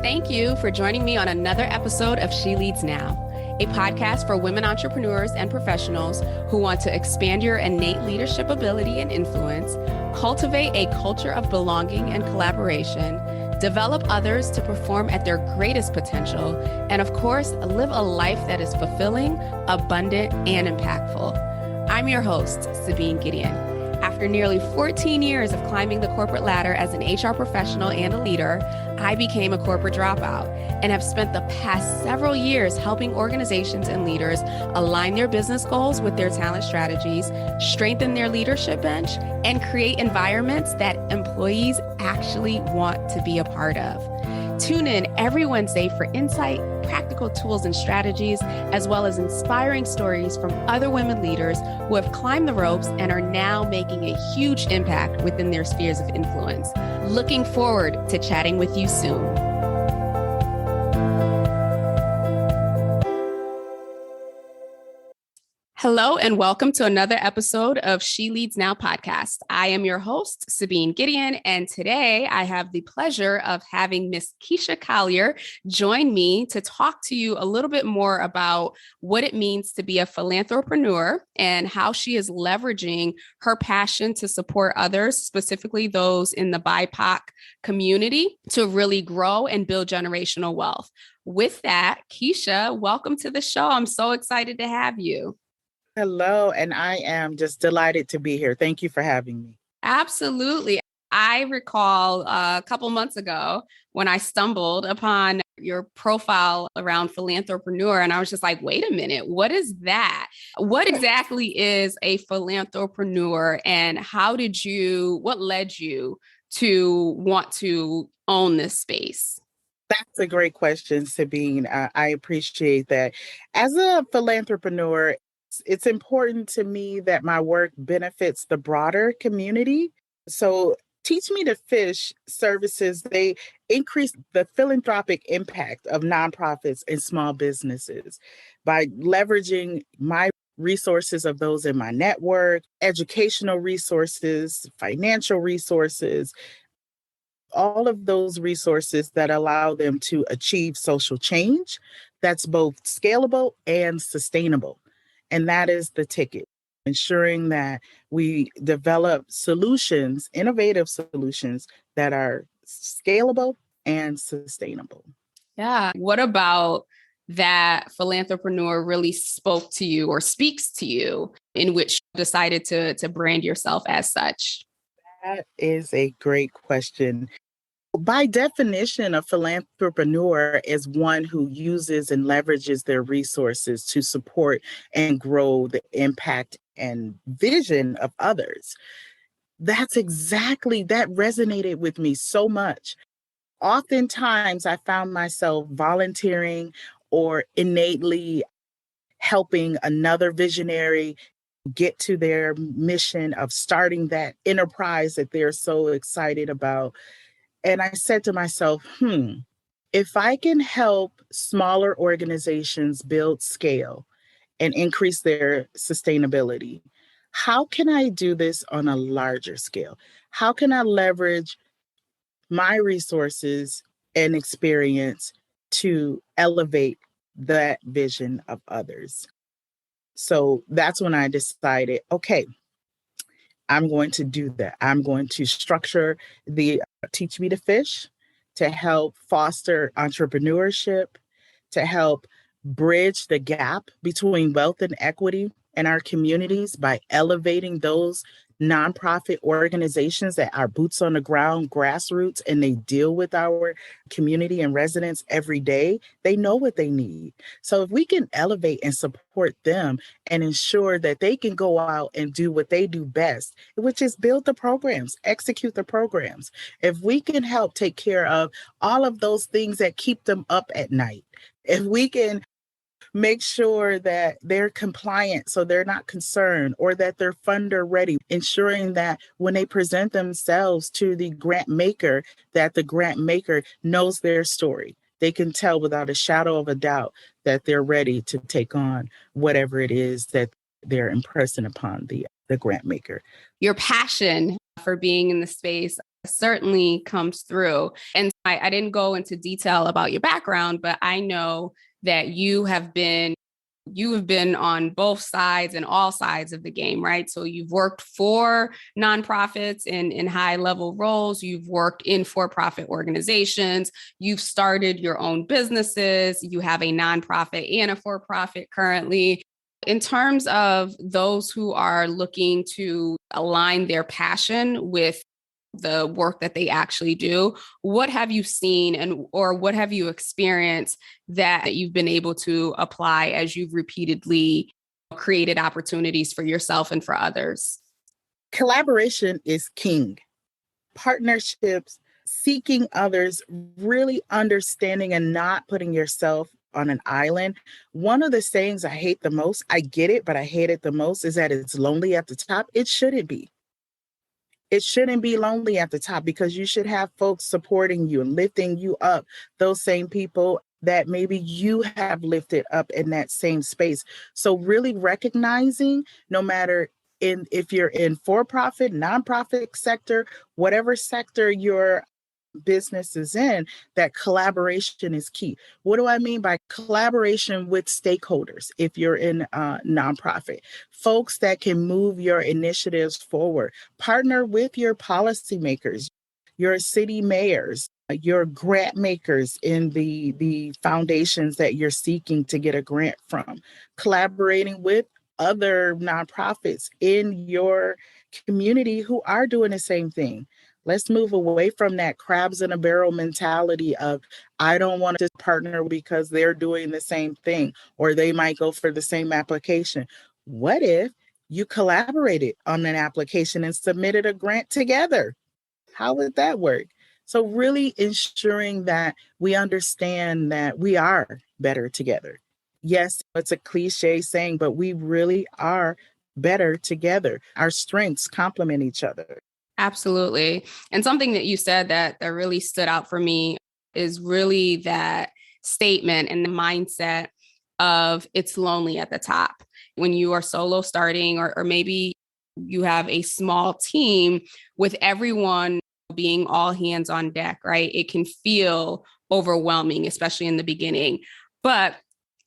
Thank you for joining me on another episode of She Leads Now, a podcast for women entrepreneurs and professionals who want to expand your innate leadership ability and influence, cultivate a culture of belonging and collaboration, develop others to perform at their greatest potential, and of course, live a life that is fulfilling, abundant, and impactful. I'm your host, Sabine Gideon. After nearly 14 years of climbing the corporate ladder as an HR professional and a leader, I became a corporate dropout and have spent the past several years helping organizations and leaders align their business goals with their talent strategies, strengthen their leadership bench, and create environments that employees actually want to be a part of. Tune in every Wednesday for insight, practical tools and strategies, as well as inspiring stories from other women leaders who have climbed the ropes and are now making a huge impact within their spheres of influence. Looking forward to chatting with you soon. Hello and welcome to another episode of She Leads Now podcast. I am your host, Sabine Gideon, and today I have the pleasure of having Miss Kisha Collier join me to talk to you a little bit more about what it means to be a philanthropreneur and how she is leveraging her passion to support others, specifically those in the BIPOC community, to really grow and build generational wealth. With that, Kisha, welcome to the show. I'm so excited to have you. Hello, and I am just delighted to be here. Thank you for having me. Absolutely. I recall a couple months ago when I stumbled upon your profile around philanthropreneur, and I was just like, wait a minute, what is that? What exactly is a philanthropreneur, and what led you to want to own this space? That's a great question, Sabine. I appreciate that. As a philanthropreneur, it's important to me that my work benefits the broader community. So Teach Me to Fish services, they increase the philanthropic impact of nonprofits and small businesses by leveraging my resources of those in my network, educational resources, financial resources, all of those resources that allow them to achieve social change that's both scalable and sustainable. And that is the ticket, ensuring that we develop solutions, innovative solutions that are scalable and sustainable. Yeah. What about that philanthropreneur really spoke to you or speaks to you in which you decided to brand yourself as such? That is a great question. By definition, a philanthropreneur is one who uses and leverages their resources to support and grow the impact and vision of others. That resonated with me so much. Oftentimes, I found myself volunteering or innately helping another visionary get to their mission of starting that enterprise that they're so excited about. And I said to myself, if I can help smaller organizations build scale and increase their sustainability, how can I do this on a larger scale? How can I leverage my resources and experience to elevate that vision of others? So that's when I decided, okay, I'm going to do that. I'm going to structure the Teach Me to Fish to help foster entrepreneurship, to help bridge the gap between wealth and equity in our communities by elevating those nonprofit organizations that are boots on the ground, grassroots, and they deal with our community and residents every day. They know what they need. So if we can elevate and support them and ensure that they can go out and do what they do best, which is build the programs, execute the programs. If we can help take care of all of those things that keep them up at night, if we can make sure that they're compliant so they're not concerned, or that they're funder ready, ensuring that when they present themselves to the grant maker, that the grant maker knows their story. They can tell without a shadow of a doubt that they're ready to take on whatever it is that they're impressing upon the grant maker. Your passion for being in the space certainly comes through. And I didn't go into detail about your background, but I know that you have been on both sides and all sides of the game, right? So you've worked for nonprofits in high level roles. You've worked in for-profit organizations. You've started your own businesses. You have a nonprofit and a for-profit currently. In terms of those who are looking to align their passion with the work that they actually do, what have you seen or what have you experienced that you've been able to apply as you've repeatedly created opportunities for yourself and for others? Collaboration is king. Partnerships, seeking others, really understanding and not putting yourself on an island. One of the sayings I hate the most, I get it, but I hate it the most, is that it's lonely at the top. It shouldn't be. It shouldn't be lonely at the top because you should have folks supporting you and lifting you up, those same people that maybe you have lifted up in that same space. So really recognizing, no matter if you're in for-profit, nonprofit sector, whatever sector you're business is in, that collaboration is key. What do I mean by collaboration with stakeholders? If you're in a nonprofit, folks that can move your initiatives forward, partner with your policymakers, your city mayors, your grant makers in the foundations that you're seeking to get a grant from, collaborating with other nonprofits in your community who are doing the same thing. Let's move away from that crabs in a barrel mentality of, I don't want to partner because they're doing the same thing or they might go for the same application. What if you collaborated on an application and submitted a grant together? How would that work? So really ensuring that we understand that we are better together. Yes, it's a cliche saying, but we really are better together. Our strengths complement each other. Absolutely. And something that you said that really stood out for me is really that statement and the mindset of it's lonely at the top. When you are solo starting, or maybe you have a small team with everyone being all hands on deck, right? It can feel overwhelming, especially in the beginning. But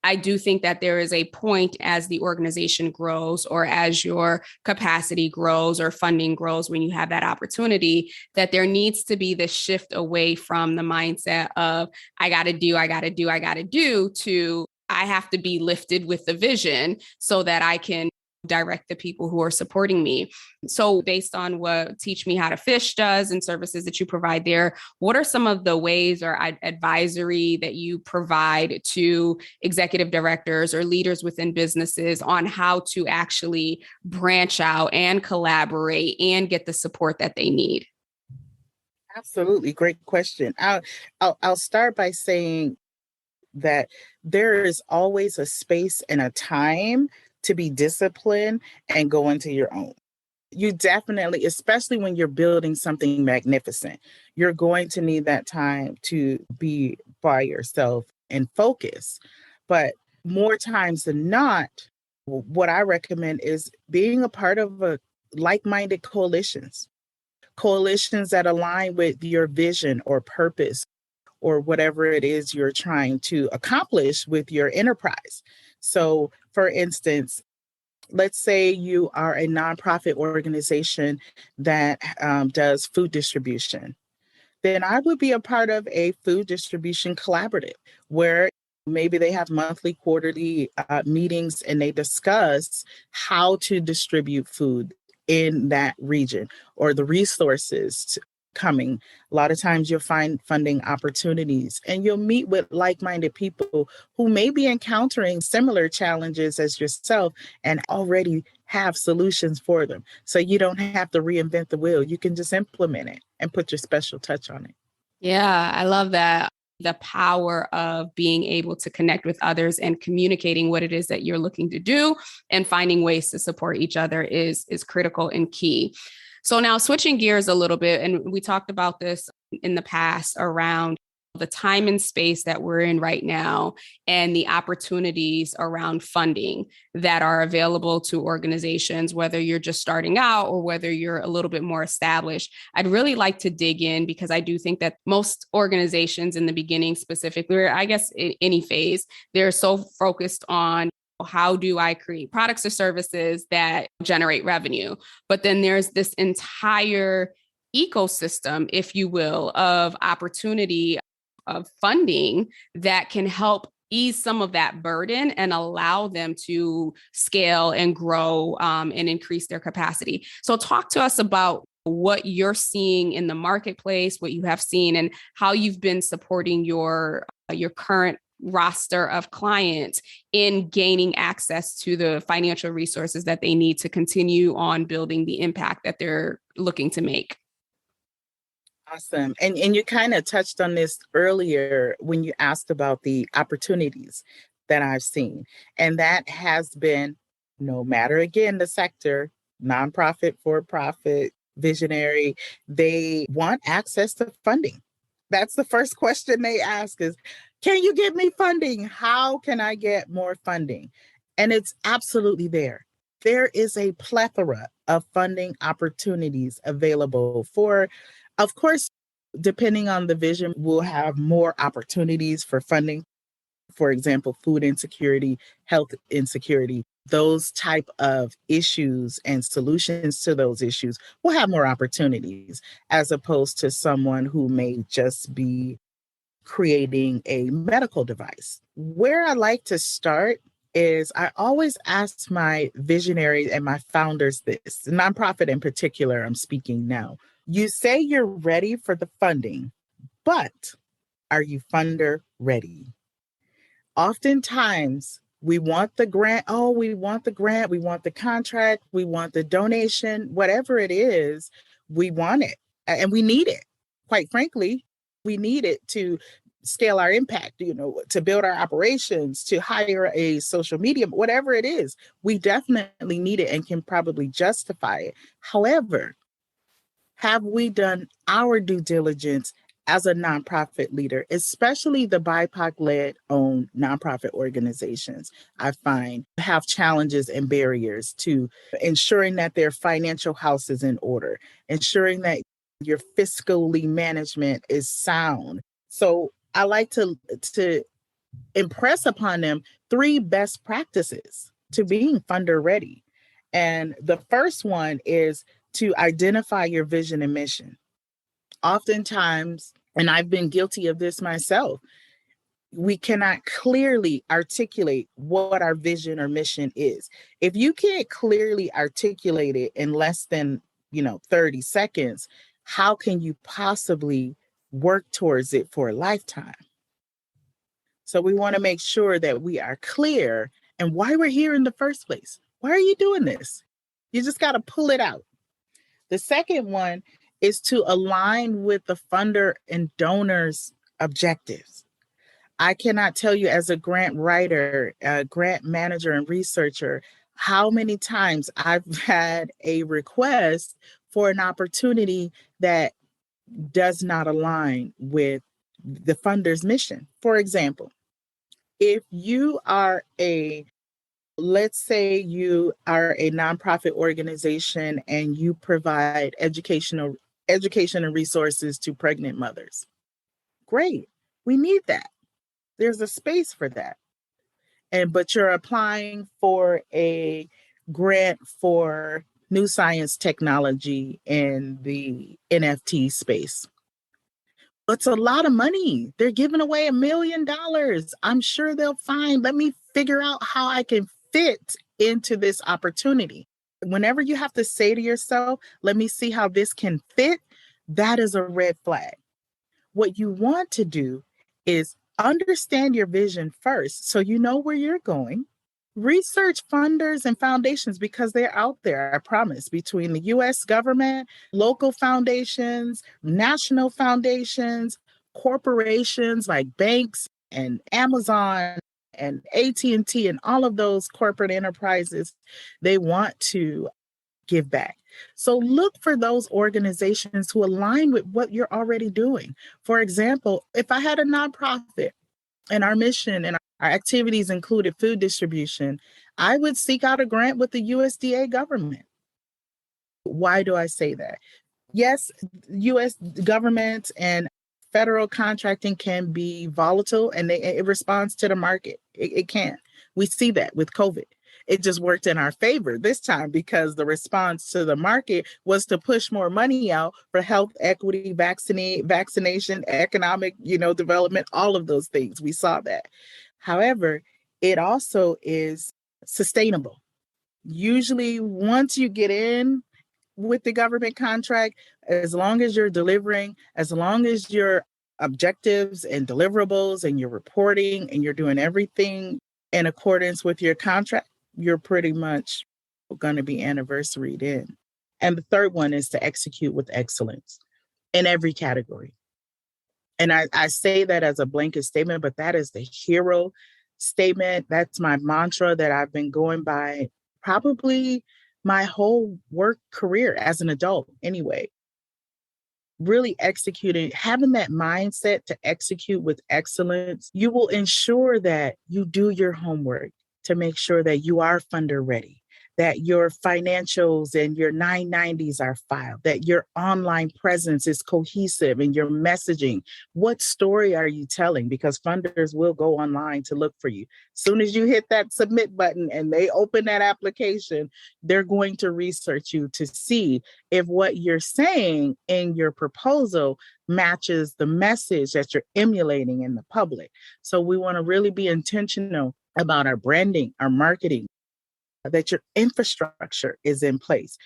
I do think that there is a point as the organization grows or as your capacity grows or funding grows, when you have that opportunity, that there needs to be this shift away from the mindset of I got to do to I have to be lifted with the vision so that I can direct the people who are supporting me. So based on what Teach Me How to Fish does and services that you provide there, what are some of the ways or advisory that you provide to executive directors or leaders within businesses on how to actually branch out and collaborate and get the support that they need? Absolutely. Great question. I'll start by saying that there is always a space and a time to be disciplined and go into your own. You definitely, especially when you're building something magnificent, you're going to need that time to be by yourself and focus. But more times than not, what I recommend is being a part of a like-minded coalitions that align with your vision or purpose or whatever it is you're trying to accomplish with your enterprise. So, for instance, let's say you are a nonprofit organization that does food distribution. Then I would be a part of a food distribution collaborative where maybe they have monthly, quarterly meetings and they discuss how to distribute food in that region or the resources coming. A lot of times you'll find funding opportunities and you'll meet with like-minded people who may be encountering similar challenges as yourself and already have solutions for them. So you don't have to reinvent the wheel. You can just implement it and put your special touch on it. Yeah, I love that. The power of being able to connect with others and communicating what it is that you're looking to do and finding ways to support each other is critical and key. So now switching gears a little bit, and we talked about this in the past around the time and space that we're in right now and the opportunities around funding that are available to organizations, whether you're just starting out or whether you're a little bit more established. I'd really like to dig in because I do think that most organizations in the beginning specifically, or I guess in any phase, they're so focused on how do I create products or services that generate revenue? But then there's this entire ecosystem, if you will, of opportunity, of funding that can help ease some of that burden and allow them to scale and grow and increase their capacity. So talk to us about what you're seeing in the marketplace, what you have seen, and how you've been supporting your current roster of clients in gaining access to the financial resources that they need to continue on building the impact that they're looking to make. Awesome. And you kind of touched on this earlier when you asked about the opportunities that I've seen. And that has been, no matter again, the sector, nonprofit, for-profit, visionary, they want access to funding. That's the first question they ask is, can you give me funding? How can I get more funding? And it's absolutely there. There is a plethora of funding opportunities available for, of course, depending on the vision, we'll have more opportunities for funding. For example, food insecurity, health insecurity, those type of issues and solutions to those issues will have more opportunities as opposed to someone who may just be creating a medical device. Where I like to start is I always ask my visionaries and my founders this, nonprofit in particular, I'm speaking now. You say you're ready for the funding, but are you funder ready? Oftentimes, we want the grant. Oh, we want the grant. We want the contract. We want the donation, whatever it is, we want it and we need it. Quite frankly, we need it to scale our impact, to build our operations, to hire a social media, whatever it is. We definitely need it and can probably justify it. However, have we done our due diligence as a nonprofit leader, especially the BIPOC-led owned nonprofit organizations, I find have challenges and barriers to ensuring that their financial house is in order, ensuring that your fiscally management is sound. So I like to impress upon them 3 best practices to being funder ready. And the first one is to identify your vision and mission. Oftentimes, and I've been guilty of this myself, we cannot clearly articulate what our vision or mission is. If you can't clearly articulate it in less than, 30 seconds, how can you possibly work towards it for a lifetime? So we want to make sure that we are clear and why we're here in the first place. Why are you doing this? You just got to pull it out. The second one is to align with the funder and donors' objectives. I cannot tell you as a grant writer, a grant manager and researcher, how many times I've had a request for an opportunity that does not align with the funder's mission. For example, if you are let's say you are a nonprofit organization and you provide education and resources to pregnant mothers. Great. We need that. There's a space for that. But you're applying for a grant for new science technology in the NFT space. It's a lot of money. They're giving away $1 million. I'm sure they'll find, let me figure out how I can fit into this opportunity. Whenever you have to say to yourself, let me see how this can fit, that is a red flag. What you want to do is understand your vision first so you know where you're going. Research funders and foundations because they're out there, I promise, between the U.S. government, local foundations, national foundations, corporations like banks and Amazon and AT&T and all of those corporate enterprises. They want to give back. So look for those organizations who align with what you're already doing. For example, if I had a nonprofit and our mission and our activities included food distribution, I would seek out a grant with the USDA government. Why do I say that? Yes, US government and federal contracting can be volatile and it responds to the market. It can. We see that with COVID. It just worked in our favor this time because the response to the market was to push more money out for health equity, vaccination, economic, development, all of those things. We saw that. However, it also is sustainable. Usually once you get in with the government contract, as long as you're delivering, as long as your objectives and deliverables and your reporting and you're doing everything in accordance with your contract, you're pretty much going to be anniversaried in. And the third one is to execute with excellence in every category. And I say that as a blanket statement, but that is the hero statement. That's my mantra that I've been going by probably my whole work career as an adult anyway. Really executing, having that mindset to execute with excellence, you will ensure that you do your homework to make sure that you are funder ready, that your financials and your 990s are filed, that your online presence is cohesive and your messaging. What story are you telling? Because funders will go online to look for you. As soon as you hit that submit button and they open that application, they're going to research you to see if what you're saying in your proposal matches the message that you're emulating in the public. So we want to really be intentional about our branding, our marketing, that your infrastructure is in place.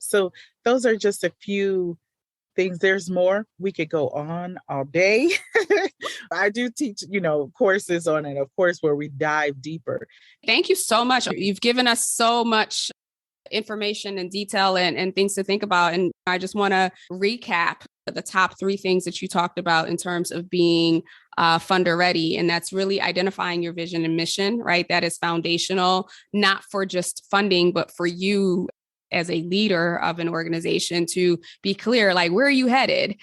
So those are just a few things. There's more. We could go on all day. I do teach, courses on it, of course, where we dive deeper. Thank you so much. You've given us so much information and detail and things to think about. And I just want to recap the top 3 things that you talked about in terms of being funder ready. And that's really identifying your vision and mission, right? That is foundational, not for just funding, but for you as a leader of an organization to be clear, like, where are you headed?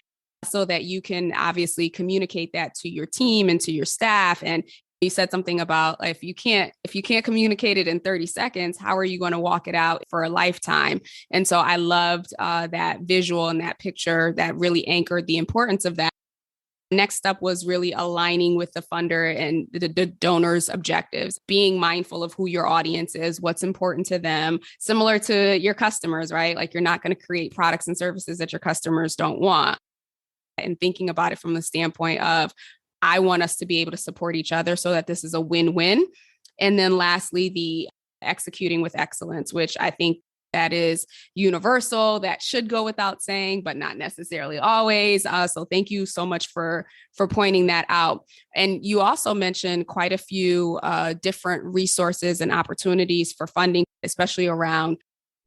So that you can obviously communicate that to your team and to your staff. And you said something about if you can't communicate it in 30 seconds, how are you going to walk it out for a lifetime? And so I loved that visual and that picture that really anchored the importance of that. Next up was really aligning with the funder and the donor's objectives, being mindful of who your audience is, what's important to them, similar to your customers, right? Like you're not going to create products and services that your customers don't want. And thinking about it from the standpoint of, I want us to be able to support each other so that this is a win-win. And then lastly, the executing with excellence, which I think that is universal, that should go without saying, but not necessarily always. So thank you so much for pointing that out. And you also mentioned quite a few different resources and opportunities for funding, especially around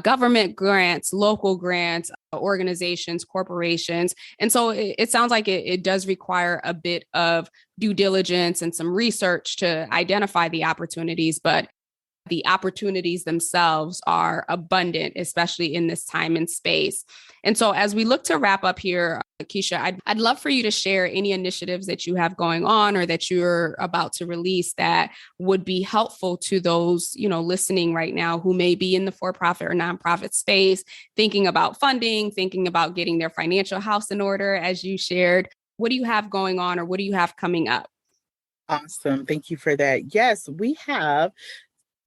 government grants, local grants, organizations, corporations. And so it sounds like it does require a bit of due diligence and some research to identify the opportunities, but the opportunities themselves are abundant, especially in this time and space. And so as we look to wrap up here, Kisha, I'd love for you to share any initiatives that you have going on or that you're about to release that would be helpful to those, listening right now who may be in the for-profit or nonprofit space, thinking about funding, thinking about getting their financial house in order, as you shared. What do you have going on or what do you have coming up? Awesome. Thank you for that. Yes, we have,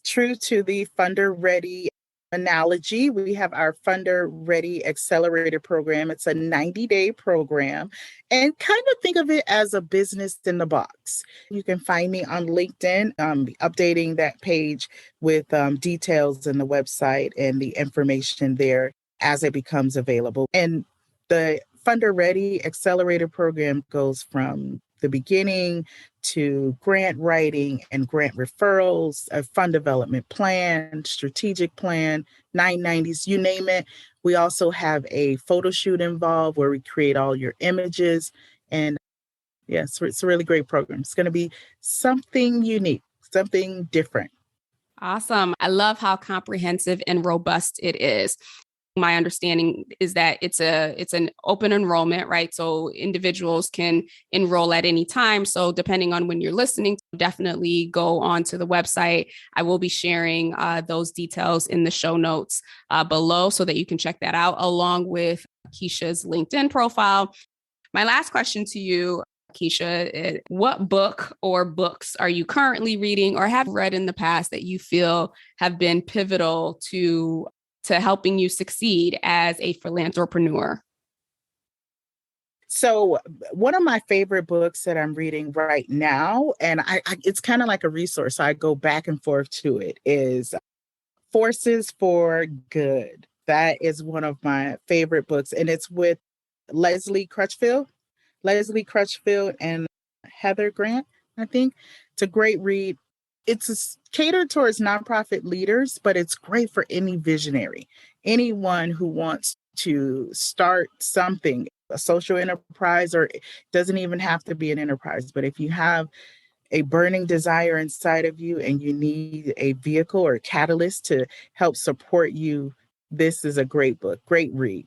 true to the funder ready analogy, we have our Funder Ready Accelerator program. It's a 90-day program, and kind of think of it as a business in the box. You can find me on LinkedIn, updating that page with details in the website and the information there as it becomes available. And the Funder Ready Accelerator program goes from the beginning to grant writing and grant referrals, a fund development plan, strategic plan, 990s, you name it. We also have a photo shoot involved where we create all your images. And yes, it's a really great program. It's going to be something unique, something different. Awesome. I love how comprehensive and robust it is. My understanding is that it's an open enrollment, right? So individuals can enroll at any time. So depending on when you're listening, definitely go onto the website. I will be sharing those details in the show notes below so that you can check that out, along with Kisha's LinkedIn profile. My last question to you, Kisha, what book or books are you currently reading or have read in the past that you feel have been pivotal to helping you succeed as a philanthropreneur? So one of my favorite books that I'm reading right now, and it's kind of like a resource, so I go back and forth to it, is Forces for Good. That is one of my favorite books, and it's with Leslie Crutchfield and Heather Grant, I think. It's a great read. It's catered towards nonprofit leaders, but it's great for any visionary, anyone who wants to start something, a social enterprise, or it doesn't even have to be an enterprise. But if you have a burning desire inside of you and you need a vehicle or a catalyst to help support you, this is a great book. Great read.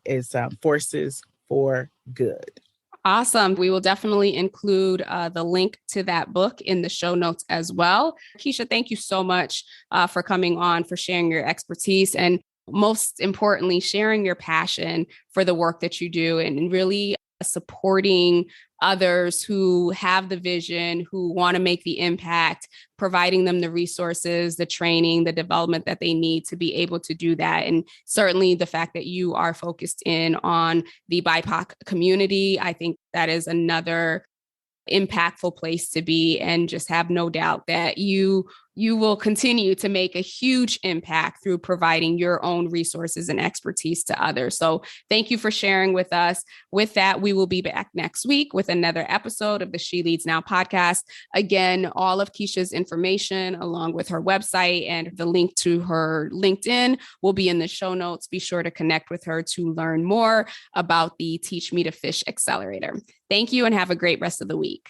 It's Forces for Good. Awesome. We will definitely include the link to that book in the show notes as well. Kisha, thank you so much for coming on, for sharing your expertise, and most importantly, sharing your passion for the work that you do and really supporting others who have the vision, who want to make the impact, providing them the resources, the training, the development that they need to be able to do that. And certainly the fact that you are focused in on the BIPOC community, I think that is another impactful place to be, and just have no doubt that you will continue to make a huge impact through providing your own resources and expertise to others. So thank you for sharing with us. With that, we will be back next week with another episode of the She Leads Now podcast. Again, all of Kisha's information, along with her website and the link to her LinkedIn, will be in the show notes. Be sure to connect with her to learn more about the Teach Me to Fish Accelerator. Thank you and have a great rest of the week.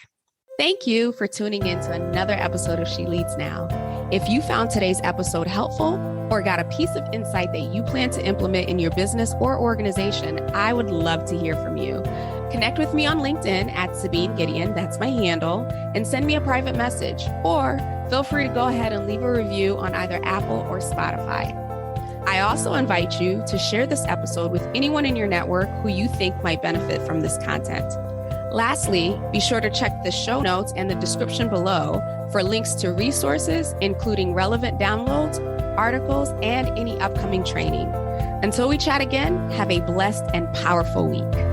Thank you for tuning in to another episode of She Leads Now. If you found today's episode helpful or got a piece of insight that you plan to implement in your business or organization, I would love to hear from you. Connect with me on LinkedIn at Sabine Gideon, that's my handle, and send me a private message. Or feel free to go ahead and leave a review on either Apple or Spotify. I also invite you to share this episode with anyone in your network who you think might benefit from this content. Lastly, be sure to check the show notes and the description below for links to resources, including relevant downloads, articles, and any upcoming training. Until we chat again, have a blessed and powerful week.